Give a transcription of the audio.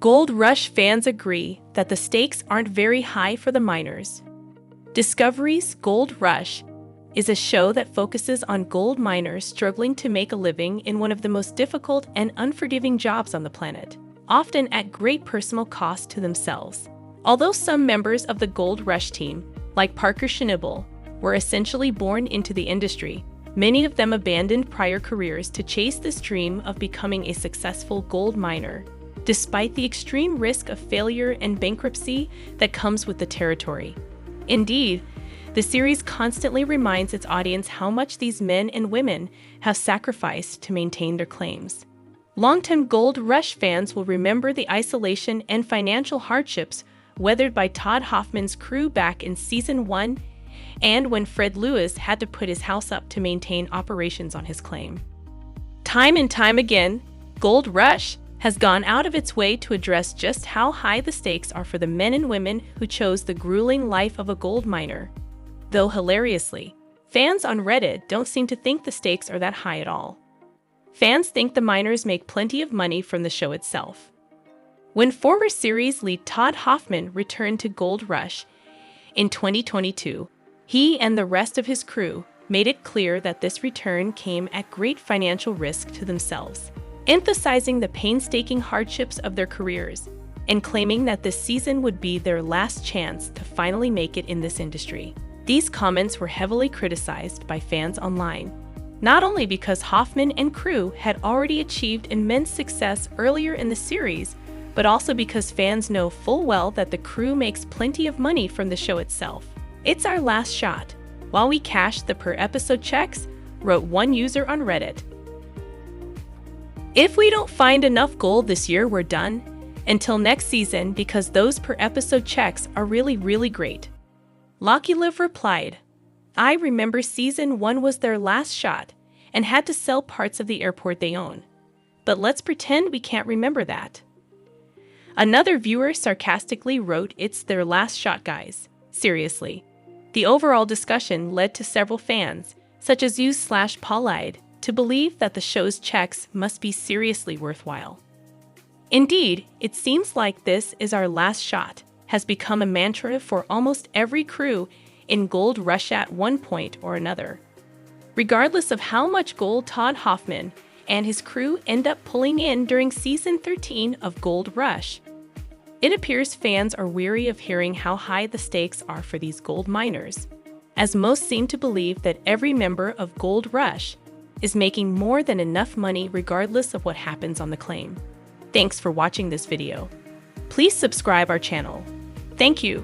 Gold Rush fans agree that the stakes aren't very high for the miners. Discovery's Gold Rush is a show that focuses on gold miners struggling to make a living in one of the most difficult and unforgiving jobs on the planet, often at great personal cost to themselves. Although some members of the Gold Rush team, like Parker Schnibel, were essentially born into the industry, many of them abandoned prior careers to chase this dream of becoming a successful gold miner, despite the extreme risk of failure and bankruptcy that comes with the territory. Indeed, the series constantly reminds its audience how much these men and women have sacrificed to maintain their claims. Longtime Gold Rush fans will remember the isolation and financial hardships weathered by Todd Hoffman's crew back in Season 1 and when Fred Lewis had to put his house up to maintain operations on his claim. Time and time again, Gold Rush has gone out of its way to address just how high the stakes are for the men and women who chose the grueling life of a gold miner. Though hilariously, fans on Reddit don't seem to think the stakes are that high at all. Fans think the miners make plenty of money from the show itself. When former series lead Todd Hoffman returned to Gold Rush in 2022, he and the rest of his crew made it clear that this return came at great financial risk to themselves, emphasizing the painstaking hardships of their careers and claiming that this season would be their last chance to finally make it in this industry. These comments were heavily criticized by fans online, not only because Hoffman and crew had already achieved immense success earlier in the series, but also because fans know full well that the crew makes plenty of money from the show itself. "It's our last shot, while we cash the per-episode checks," wrote one user on Reddit. "If we don't find enough gold this year, we're done until next season because those per-episode checks are really great." Lucky Liv replied, "I remember Season 1 was their last shot and had to sell parts of the airport they own. But let's pretend we can't remember that." Another viewer sarcastically wrote, "It's their last shot, guys. Seriously." The overall discussion led to several fans, such as u/Paulide, to believe that the show's checks must be seriously worthwhile. Indeed, it seems like "this is our last shot" has become a mantra for almost every crew in Gold Rush at one point or another. Regardless of how much gold Todd Hoffman and his crew end up pulling in during Season 13 of Gold Rush, it appears fans are weary of hearing how high the stakes are for these gold miners, as most seem to believe that every member of Gold Rush is making more than enough money regardless of what happens on the claim. Thanks for watching this video. Please subscribe our channel. Thank you.